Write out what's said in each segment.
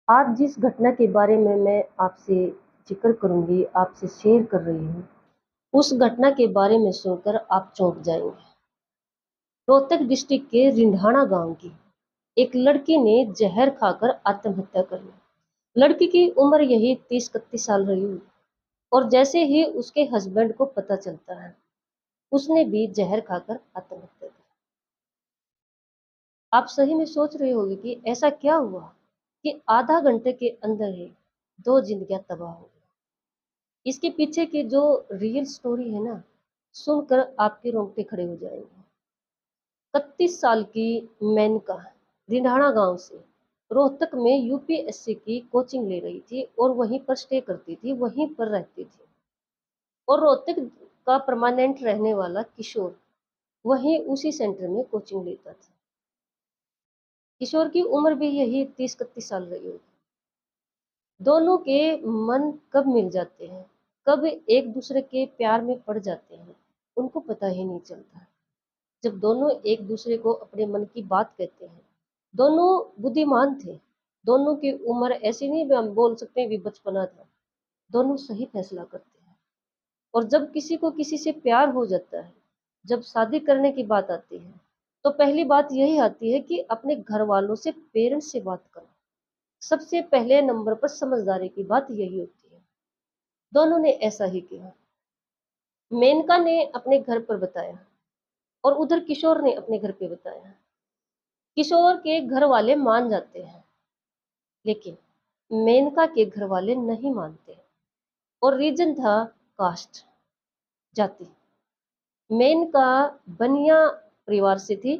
आज जिस घटना के बारे में मैं आपसे ज़िक्र करूँगी, आपसे शेयर कर रही हूँ, उस घटना के बारे में सुनकर आप चौंक जाएँगे। रोहतक डिस्ट्रिक्ट के रिंढाणा गाँव की एक लड़की ने ज़हर खाकर आत्महत्या कर ली। लड़की की उम्र यही 30-31 साल रही होगी और जैसे ही उसके हस्बैंड को पता चलता है, उसने भी ज़हर खाकर आत्महत्या की। आप सही में सोच रहे होंगे कि ऐसा क्या हुआ कि आधा घंटे के अंदर ही 2 ज़िंदगियाँ तबाह हो गई। इसके पीछे की जो रियल स्टोरी है ना, सुनकर आपके रोंगटे खड़े हो जाएंगे। 31 साल की मेनका ढिंढाड़ा गांव से रोहतक में यूपीएससी की कोचिंग ले रही थी और वहीं पर स्टे करती थी, वहीं पर रहती थी। और रोहतक का परमानेंट रहने वाला किशोर वहीं उसी सेंटर में कोचिंग लेता था। किशोर की उम्र भी यही 30-31 साल रही होगी। दोनों के मन कब मिल जाते हैं, कब एक दूसरे के प्यार में पड़ जाते हैं, उनको पता ही नहीं चलता। जब दोनों एक दूसरे को अपने मन की बात कहते हैं, दोनों बुद्धिमान थे, दोनों की उम्र ऐसी नहीं हम बोल सकते हैं भी बचपना था, दोनों सही फैसला करते हैं। और जब किसी को किसी से प्यार हो जाता है, जब शादी करने की बात आती है, तो पहली बात यही आती है कि अपने घर वालों से, पेरेंट्स से बात करो। सबसे पहले नंबर पर समझदारी की बात यही होती है। दोनों ने ऐसा ही किया। मेनका ने अपने घर पर बताया और उधर किशोर ने अपने घर पे बताया। किशोर के घर वाले मान जाते हैं, लेकिन मेनका के घर वाले नहीं मानते। और रीजन था कास्ट, जाति। मेनका बनिया परिवार से थी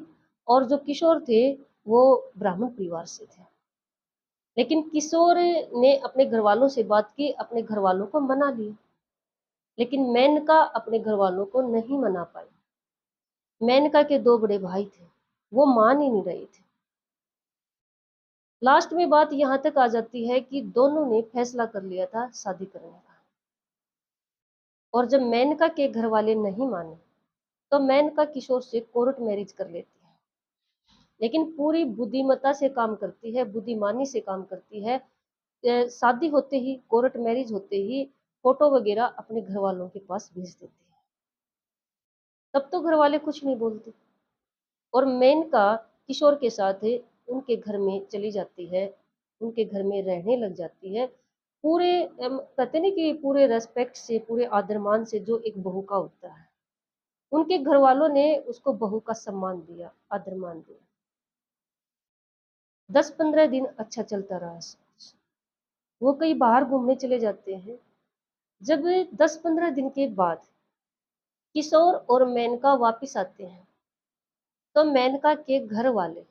और जो किशोर थे वो ब्राह्मण परिवार से थे। लेकिन किशोर ने अपने घर वालों से बात की, अपने घर वालों को मना लिया, लेकिन मेनका अपने घर वालों को नहीं मना पाई। मेनका के दो बड़े भाई थे, वो मान ही नहीं रहे थे। लास्ट में बात यहाँ तक आ जाती है कि दोनों ने फैसला कर लिया था शादी करने का। और जब मेनका के घर वाले नहीं माने, तो मेनका किशोर से कोर्ट मैरिज कर लेती है। लेकिन पूरी बुद्धिमत्ता से काम करती है, बुद्धिमानी से काम करती है। शादी होते ही, कोर्ट मैरिज होते ही फोटो वगैरह अपने घर वालों के पास भेज देती है। तब तो घर वाले कुछ नहीं बोलते। और मेनका किशोर के साथ उनके घर में चली जाती है, उनके घर में रहने लग जाती है। पूरे कहते नहीं कि पूरे रेस्पेक्ट से, पूरे आदर मान से जो एक बहू का होता है, उनके घर वालों ने उसको बहू का सम्मान दिया, आदर मान दिया। 10-15 दिन अच्छा चलता रहा सब कुछ। वो कहीं बाहर घूमने चले जाते हैं। जब 10-15 दिन के बाद किशोर और मेनका वापिस आते हैं, तो मेनका के घर वाले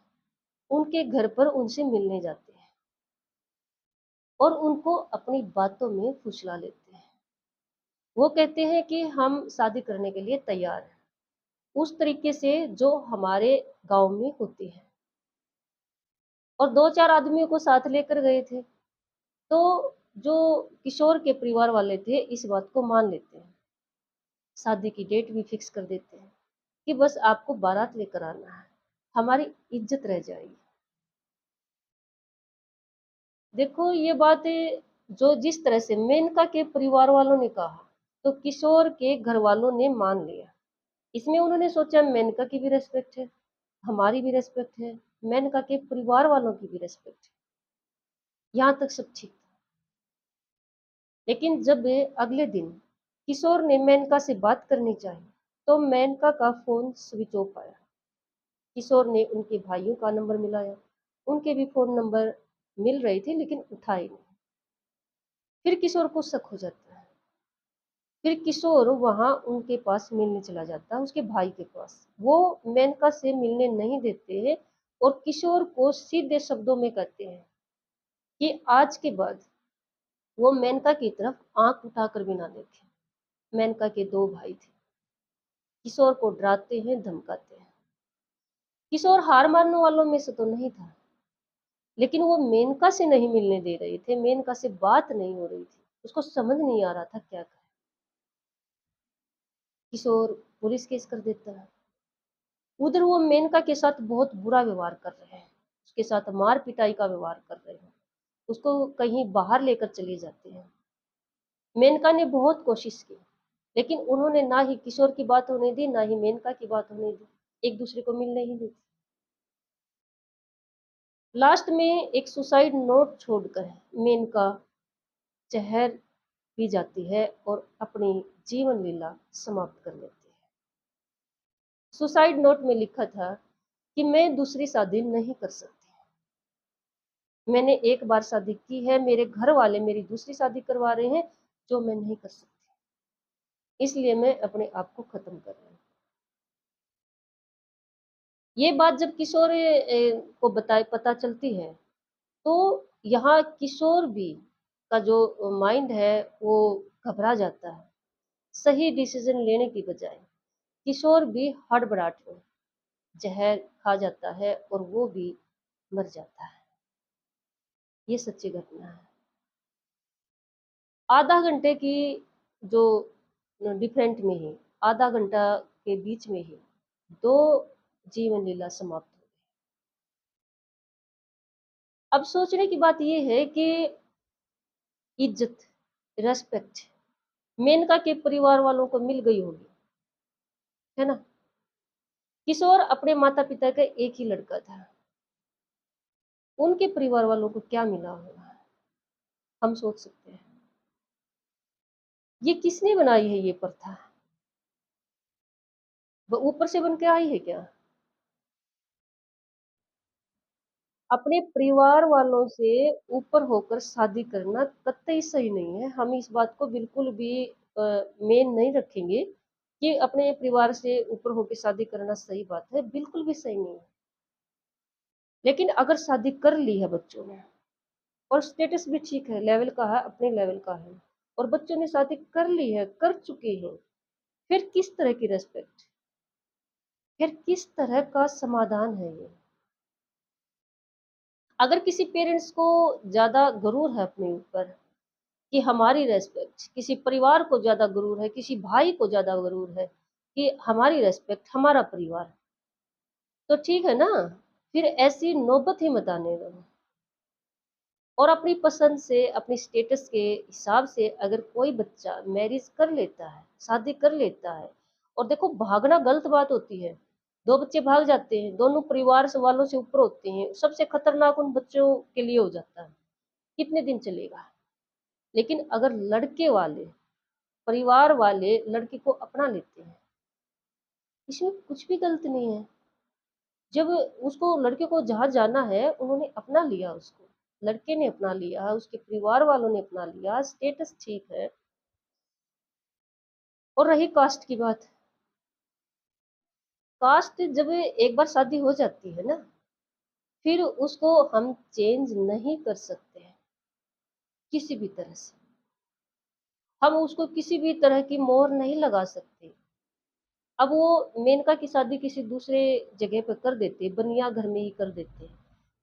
उनके घर पर उनसे मिलने जाते हैं और उनको अपनी बातों में फुसला लेते हैं। वो कहते हैं कि हम शादी करने के लिए तैयार हैं, उस तरीके से जो हमारे गांव में होती है। और 2-4 आदमियों को साथ लेकर गए थे। तो जो किशोर के परिवार वाले थे इस बात को मान लेते हैं, शादी की डेट भी फिक्स कर देते हैं कि बस आपको बारात लेकर आना है, हमारी इज्जत रह जाएगी। देखो ये बात जो जिस तरह से मेनका के परिवार वालों ने कहा, तो किशोर के घर वालों ने मान लिया। इसमें उन्होंने सोचा मेनका की भी रेस्पेक्ट है, हमारी भी रेस्पेक्ट है, मेनका के परिवार वालों की भी रेस्पेक्ट है। यहाँ तक सब ठीक था। लेकिन जब अगले दिन किशोर ने मेनका से बात करनी चाहिए, तो मेनका का फोन स्विच ऑफ आया। किशोर ने उनके भाइयों का नंबर मिलाया, उनके भी फोन नंबर मिल रहे थे लेकिन उठाए नहीं। फिर किशोर को शक हो जाता है। फिर किशोर वहां उनके पास मिलने चला जाता है, उसके भाई के पास। वो मेनका से मिलने नहीं देते हैं और किशोर को सीधे शब्दों में कहते हैं कि आज के बाद वो मेनका की तरफ आंख उठाकर भी ना देखे। मेनका के दो भाई थे, किशोर को डराते हैं, धमकाते हैं। किशोर हार मानने वालों में से तो नहीं था, लेकिन वो मेनका से नहीं मिलने दे रहे थे, मेनका से बात नहीं हो रही थी, उसको समझ नहीं आ रहा था क्या करे। किशोर पुलिस केस कर देता है। उधर वो मेनका के साथ बहुत बुरा व्यवहार कर रहे हैं, उसके साथ मार पिटाई का व्यवहार कर रहे हैं, उसको कहीं बाहर लेकर चले जाते हैं। मेनका ने बहुत कोशिश की, लेकिन उन्होंने ना ही किशोर की बात होने दी, ना ही मेनका की बात होने दी, एक दूसरे को मिलने ही दी। लास्ट में एक सुसाइड नोट छोड़कर मेनका जहर पी जाती है और अपनी जीवन लीला समाप्त कर लेती है। सुसाइड नोट में लिखा था कि मैं दूसरी शादी नहीं कर सकती। मैंने एक बार शादी की है, मेरे घर वाले मेरी दूसरी शादी करवा रहे हैं जो मैं नहीं कर सकती, इसलिए मैं अपने आप को खत्म कर रही हूँ। ये बात जब किशोर को पता चलती है, तो यहाँ किशोर भी का जो माइंड है वो घबरा जाता है। सही डिसीजन लेने की बजाय किशोर भी हड़बड़ाहट में जहर खा जाता है और वो भी मर जाता है। ये सच्ची घटना है। आधा घंटे की जो डिफरेंट में ही, आधा घंटा के बीच में ही दो जीवन लीला समाप्त हो गई। अब सोचने की बात यह है कि इज्जत, रेस्पेक्ट मेनका के परिवार वालों को मिल गई होगी, है ना। किशोर अपने माता पिता का एक ही लड़का था, उनके परिवार वालों को क्या मिला होगा, हम सोच सकते हैं। ये किसने बनाई है ये प्रथा? वो ऊपर से बन के आई है क्या? अपने परिवार वालों से ऊपर होकर शादी करना कतई सही नहीं है। हम इस बात को बिल्कुल भी मेन नहीं रखेंगे कि अपने परिवार से ऊपर होकर शादी करना सही बात है, बिल्कुल भी सही नहीं है। लेकिन अगर शादी कर ली है बच्चों ने और स्टेटस भी ठीक है, लेवल का है, अपने लेवल का है, और बच्चों ने शादी कर ली है, कर चुके हैं, फिर किस तरह की रेस्पेक्ट, फिर किस तरह का समाधान है ये? अगर किसी पेरेंट्स को ज्यादा गुरूर है अपने ऊपर कि हमारी रेस्पेक्ट, किसी परिवार को ज्यादा गुरूर है, किसी भाई को ज्यादा गुरूर है कि हमारी रेस्पेक्ट, हमारा परिवार, तो ठीक है ना, फिर ऐसी नौबत ही मत आने दो। और अपनी पसंद से, अपनी स्टेटस के हिसाब से अगर कोई बच्चा मैरिज कर लेता है, शादी कर लेता है, और देखो भागना गलत बात होती है। दो बच्चे भाग जाते हैं, दोनों परिवार से वालों से ऊपर होते हैं, सबसे खतरनाक उन बच्चों के लिए हो जाता है। कितने दिन चलेगा? लेकिन अगर लड़के वाले, परिवार वाले लड़के को अपना लेते हैं, इसमें कुछ भी गलत नहीं है। जब उसको, लड़के को जहाँ जाना है, उन्होंने अपना लिया उसको, लड़के ने अपना लिया, उसके परिवार वालों ने अपना लिया, स्टेटस ठीक है। और रही कास्ट की बात, कास्ट जब एक बार शादी हो जाती है ना, फिर उसको हम चेंज नहीं कर सकते हैं किसी भी तरह से। हम उसको किसी भी तरह की मोहर नहीं लगा सकते। अब वो मेनका की शादी किसी दूसरे जगह पर कर देते, बनिया घर में ही कर देते,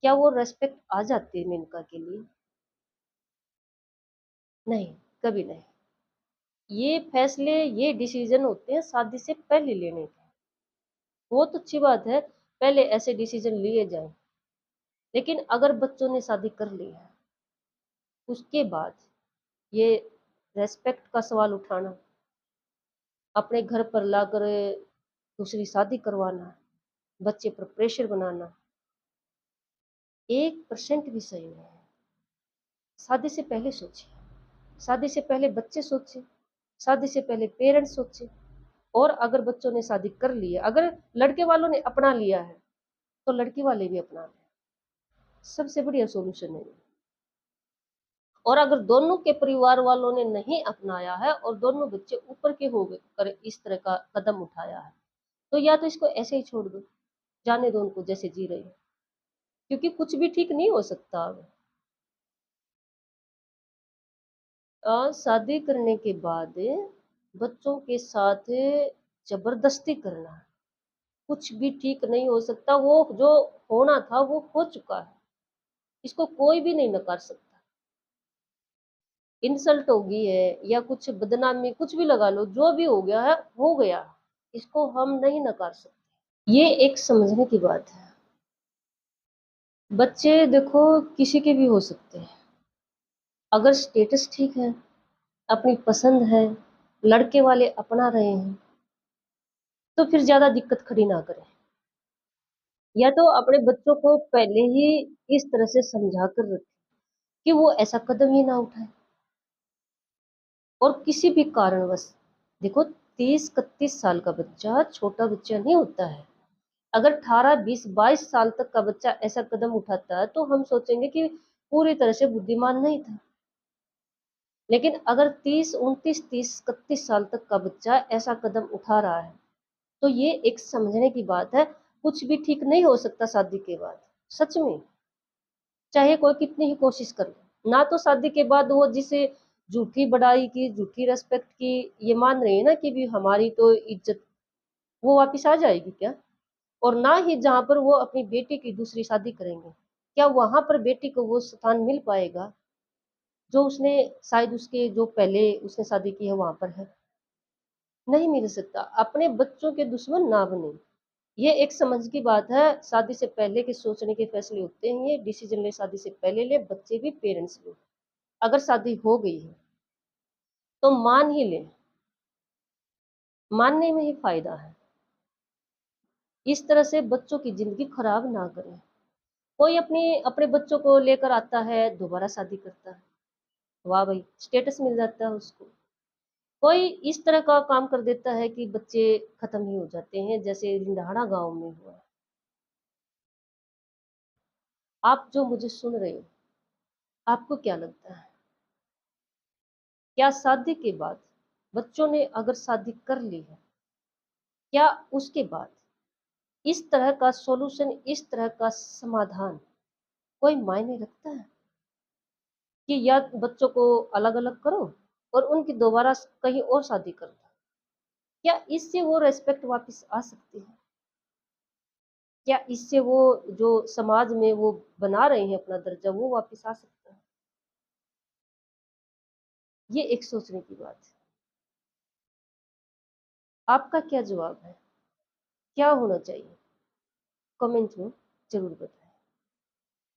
क्या वो रेस्पेक्ट आ जाती है मेनका के लिए? नहीं, कभी नहीं। ये फैसले, ये डिसीजन होते हैं शादी से पहले लेने के। बहुत अच्छी बात है, पहले ऐसे डिसीजन लिए जाए, लेकिन अगर बच्चों ने शादी कर ली है, उसके बाद ये रेस्पेक्ट का सवाल उठाना, अपने घर पर लाकर दूसरी शादी करवाना, बच्चे पर प्रेशर बनाना, 1% भी सही नहीं है। शादी से पहले सोचिए, शादी से पहले बच्चे सोचे, शादी से पहले पेरेंट्स सोचे। और अगर बच्चों ने शादी कर ली है, अगर लड़के वालों ने अपना लिया है, तो लड़की वाले भी अपना लें, सबसे बढ़िया सॉल्यूशन है। और अगर दोनों के परिवार वालों ने नहीं अपनाया है और दोनों बच्चे ऊपर के हो गए कर इस तरह का कदम उठाया है, तो या तो इसको ऐसे ही छोड़ दो, जाने दो उनको जैसे जी रहे हैं, क्योंकि कुछ भी ठीक नहीं हो सकता अब। शादी करने के बाद बच्चों के साथ जबरदस्ती करना कुछ भी ठीक नहीं हो सकता। वो जो होना था वो हो चुका है, इसको कोई भी नहीं नकार सकता। इंसल्ट होगी है या कुछ बदनामी, कुछ भी लगा लो, जो भी हो गया है हो गया, इसको हम नहीं नकार सकते। ये एक समझने की बात है। बच्चे देखो किसी के भी हो सकते हैं, अगर स्टेटस ठीक है, अपनी पसंद है, लड़के वाले अपना रहे हैं, तो फिर ज़्यादा दिक्कत खड़ी ना करें। या तो अपने बच्चों को पहले ही इस तरह से समझा कर रखें कि वो ऐसा कदम ही ना उठाए। और किसी भी कारणवश देखो, 30-31 साल का बच्चा छोटा बच्चा नहीं होता है। अगर 18, 20, 22 साल तक का बच्चा ऐसा कदम उठाता है तो हम सोचेंगे कि पूरी तरह से बुद्धिमान नहीं था। लेकिन अगर 30, 29, 30, 31 साल तक का बच्चा ऐसा कदम उठा रहा है, तो ये एक समझने की बात है। कुछ भी ठीक नहीं हो सकता शादी के बाद, सच में। चाहे कोई कितनी ही कोशिश कर ले, ना तो शादी के बाद वो जिसे झूठी बड़ाई की, झूठी रिस्पेक्ट की, ये मान रहे हैं ना कि भी हमारी तो इज्जत, वो वापस आ जाएगी क्या? और ना ही जहाँ पर वो अपनी बेटी की दूसरी शादी करेंगे, क्या वहां पर बेटी को वो स्थान मिल पाएगा जो उसने, शायद उसके जो पहले उसने शादी की है वहां पर है? नहीं मिल सकता। अपने बच्चों के दुश्मन ना बने, ये एक समझ की बात है। शादी से पहले के सोचने के फैसले होते हैं, ये डिसीजन ले शादी से पहले ले, बच्चे भी पेरेंट्स भी। अगर शादी हो गई है तो मान ही ले, मानने में ही फायदा है। इस तरह से बच्चों की जिंदगी खराब ना करें। कोई अपने अपने बच्चों को लेकर आता है, दोबारा शादी करता है, वाह भाई, स्टेटस मिल जाता है उसको। कोई इस तरह का काम कर देता है कि बच्चे खत्म ही हो जाते हैं, जैसे लिंधाड़ा गांव में हुआ। आप जो मुझे सुन रहे हो, आपको क्या लगता है, क्या शादी के बाद, बच्चों ने अगर शादी कर ली है, क्या उसके बाद इस तरह का सॉल्यूशन, इस तरह का समाधान कोई मायने रखता है? कि या बच्चों को अलग अलग करो और उनकी दोबारा कहीं और शादी कर दो, क्या इससे वो रेस्पेक्ट वापस आ सकती है? क्या इससे वो जो समाज में वो बना रहे हैं अपना दर्जा, वो वापस आ सकता है? ये एक सोचने की बात है। आपका क्या जवाब है? क्या होना चाहिए? कमेंट में जरूर बताएं।